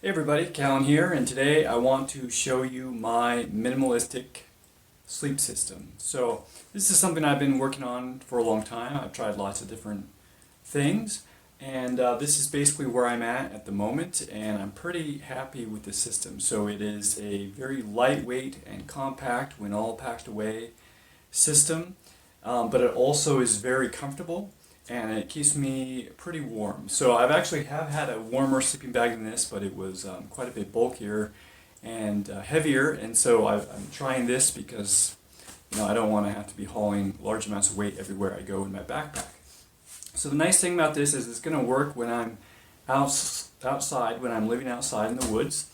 Hey everybody, Cahlen here, and today I want to show you my minimalistic sleep system. So this is something I've been working on for a long time. I've tried lots of different things, and this is basically where I'm at the moment, and I'm pretty happy with the system. So it is a very lightweight and compact when all packed away system, but it also is very comfortable and it keeps me pretty warm. So I've actually have had a warmer sleeping bag than this, but it was quite a bit bulkier and heavier, and so I'm trying this because I don't want to have to be hauling large amounts of weight everywhere I go in my backpack. So the nice thing about this is it's going to work when I'm outside, when I'm living outside in the woods,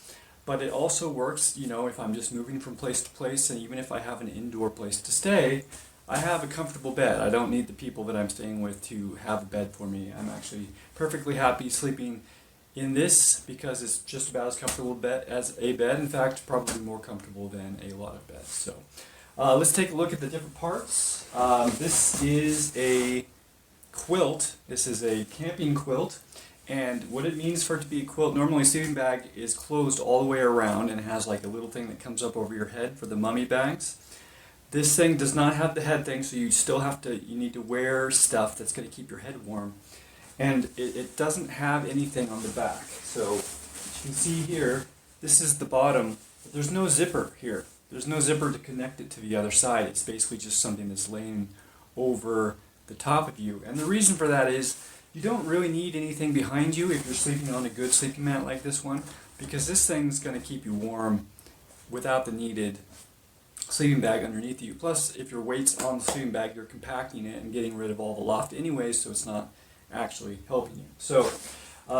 but it also works, if I'm just moving from place to place, and even if I have an indoor place to stay, I have a comfortable bed. I don't need the people that I'm staying with to have a bed for me. I'm actually perfectly happy sleeping in this because it's just about as comfortable as a bed. In fact, probably more comfortable than a lot of beds. So let's take a look at the different parts. This is a quilt. This is a camping quilt. And what it means for it to be a quilt, normally a sleeping bag is closed all the way around and has like a little thing that comes up over your head for the mummy bags. This thing does not have the head thing, so you need to wear stuff that's going to keep your head warm. And it doesn't have anything on the back. So as you can see here, this is the bottom. But there's no zipper here. There's no zipper to connect it to the other side. It's basically just something that's laying over the top of you. And the reason for that is you don't really need anything behind you if you're sleeping on a good sleeping mat like this one, because this thing's going to keep you warm without the needed sleeping bag underneath you. Plus, if your weight's on the sleeping bag, you're compacting it and getting rid of all the loft anyways, so it's not actually helping you. So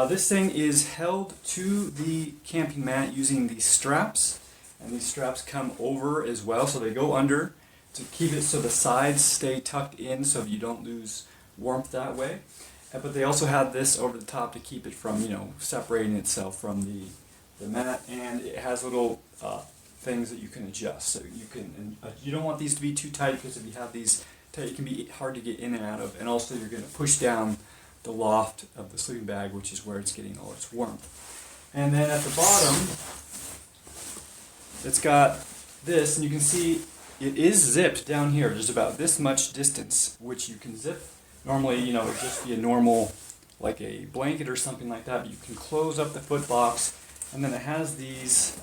this thing is held to the camping mat using these straps, and these straps come over as well, so they go under to keep it so the sides stay tucked in so you don't lose warmth that way. But they also have this over the top to keep it from, separating itself from the mat, and it has little things that you can adjust. So you don't want these to be too tight, because if you have these tight, it can be hard to get in and out of, and also you're going to push down the loft of the sleeping bag, which is where it's getting all its warmth. And then at the bottom, it's got this, and you can see it is zipped down here. There's about this much distance, which you can zip. Normally, it would just be a normal, like a blanket or something like that, but you can close up the foot box, and then it has these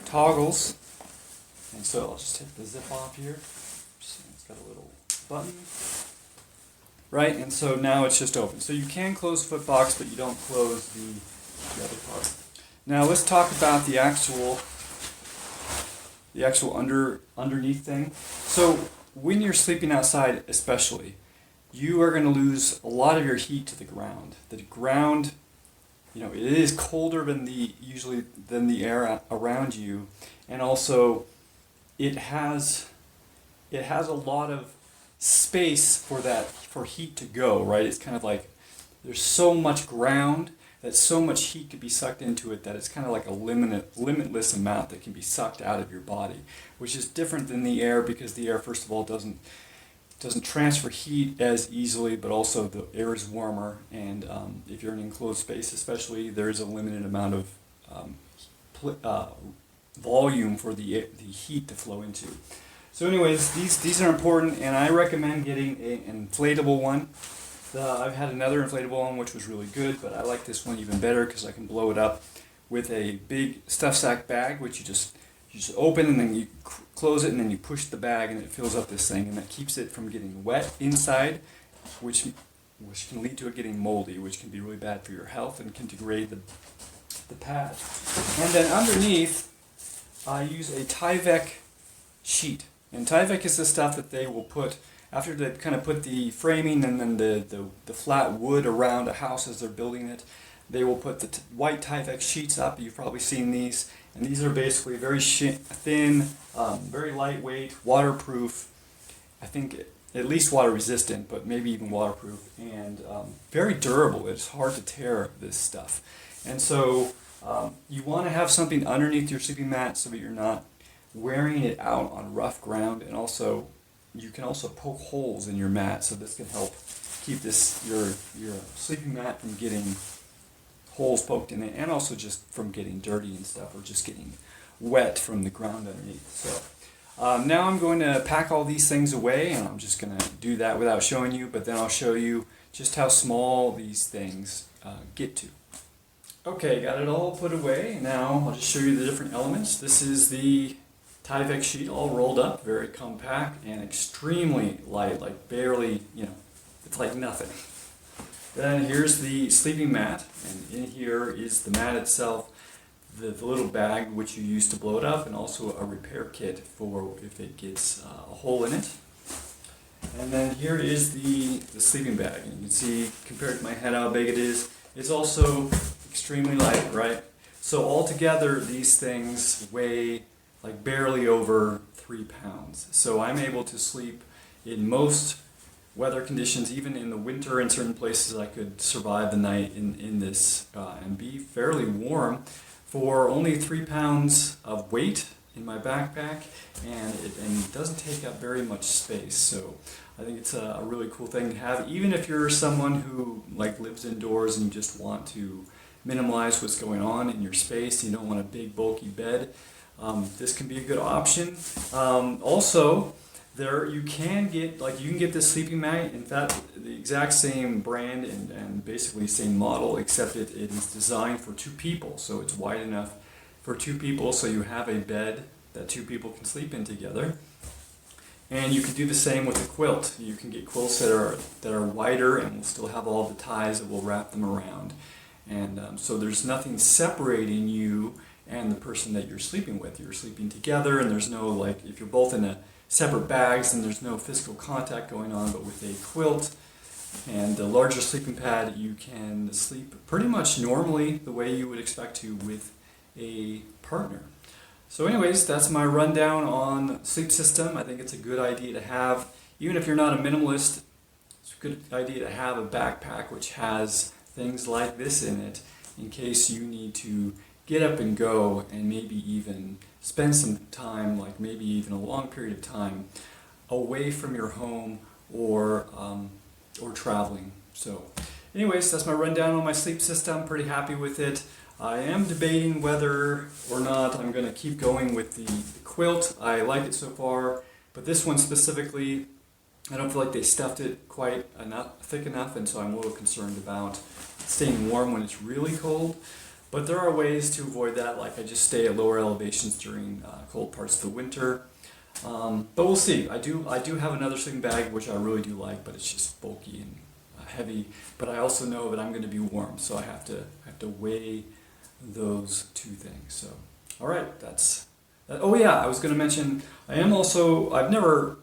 toggles, and so I'll just take the zip off here. It's got a little button, right? And so now it's just open. So you can close the foot box, but you don't close the other part. Now let's talk about the actual underneath thing. So when you're sleeping outside, especially, you are going to lose a lot of your heat to the ground. The ground, it is colder than the air around you, and also it has a lot of space for heat to go, right? It's kind of like there's so much ground that so much heat could be sucked into it that it's kind of like a limitless amount that can be sucked out of your body, which is different than the air, because the air, first of all, doesn't transfer heat as easily, but also the air is warmer, and if you're in an enclosed space especially, there's a limited amount of volume for the heat to flow into. So anyways, these are important, and I recommend getting an inflatable one. I've had another inflatable one which was really good, but I like this one even better because I can blow it up with a big stuff sack bag, which you just open, and then you close it, and then you push the bag, and it fills up this thing, and that keeps it from getting wet inside, which can lead to it getting moldy, which can be really bad for your health and can degrade the pad. And then underneath, I use a Tyvek sheet, and Tyvek is the stuff that they will put after they kind of put the framing and then the flat wood around a house as they're building it. They will put the white Tyvek sheets up. You've probably seen these. And these are basically very thin, very lightweight, waterproof, I think at least water resistant, but maybe even waterproof, and very durable. It's hard to tear this stuff. And so you want to have something underneath your sleeping mat so that you're not wearing it out on rough ground, and also you can also poke holes in your mat, so this can help keep your sleeping mat from getting holes poked in it, and also just from getting dirty and stuff, or just getting wet from the ground underneath. So now I'm going to pack all these things away, and I'm just going to do that without showing you, but then I'll show you just how small these things get to. Okay, got it all put away. Now I'll just show you the different elements. This is the Tyvek sheet all rolled up, very compact and extremely light, like barely, it's like nothing. Then here's the sleeping mat, and in here is the mat itself, the little bag which you use to blow it up, and also a repair kit for if it gets a hole in it. And then here is the sleeping bag, and you can see compared to my head how big it is. It's also extremely light, right? So altogether these things weigh like barely over 3 pounds. So I'm able to sleep in most weather conditions, even in the winter in certain places I could survive the night in this and be fairly warm for only 3 pounds of weight in my backpack, and it doesn't take up very much space. So I think it's a really cool thing to have, even if you're someone who like lives indoors and you just want to minimize what's going on in your space. You don't want a big bulky bed. This can be a good option. Also, you can get this sleeping mat. In fact, the exact same brand and basically same model, except it is designed for 2 people. So it's wide enough for 2 people, so you have a bed that 2 people can sleep in together. And you can do the same with a quilt. You can get quilts that are wider and will still have all the ties that will wrap them around. And so there's nothing separating you and the person that you're sleeping with. You're sleeping together, and there's no, like, if you're both in separate bags, then there's no physical contact going on. But with a quilt and a larger sleeping pad, you can sleep pretty much normally the way you would expect to with a partner. So anyways, that's my rundown on sleep system. I think it's a good idea to have, even if you're not a minimalist, it's a good idea to have a backpack which has things like this in it, in case you need to get up and go and maybe even spend some time, like maybe even a long period of time, away from your home or traveling. So anyways, that's my rundown on my sleep system. I'm pretty happy with it. I am debating whether or not I'm going to keep going with the quilt. I like it so far, but this one specifically, I don't feel like they stuffed it quite thick enough, and so I'm a little concerned about staying warm when it's really cold. But there are ways to avoid that, like I just stay at lower elevations during cold parts of the winter. But we'll see. I do have another sleeping bag which I really do like, but it's just bulky and heavy. But I also know that I'm going to be warm, so I have to weigh those 2 things. So, all right, that's. Oh yeah, I was going to mention, I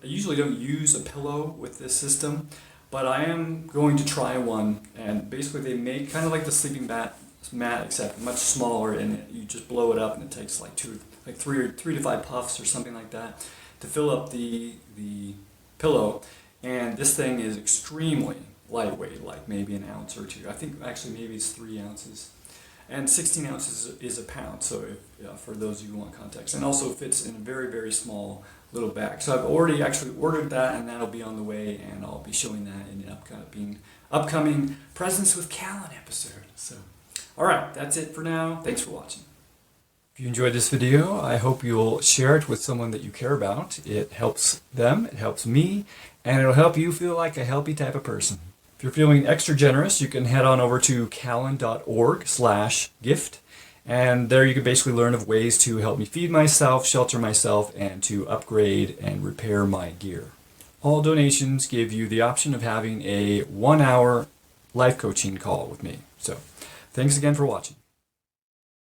usually don't use a pillow with this system, but I am going to try one, and basically they make kind of like the sleeping mat except much smaller, and you just blow it up and it takes like 3 to 5 puffs or something like that to fill up the pillow, and this thing is extremely lightweight, like maybe an ounce or 2. I think actually maybe it's 3 ounces. And 16 ounces is a pound, so for those of you who want context. And also fits in a very, very small little bag. So I've already actually ordered that, and that'll be on the way, and I'll be showing that in the upcoming Presents with Cahlen episode. So, alright, that's it for now. Thanks for watching. If you enjoyed this video, I hope you'll share it with someone that you care about. It helps them, it helps me, and it'll help you feel like a healthy type of person. If you're feeling extra generous, you can head on over to cahlen.org/gift, and there you can basically learn of ways to help me feed myself, shelter myself, and to upgrade and repair my gear. All donations give you the option of having a 1-hour life coaching call with me. So, thanks again for watching.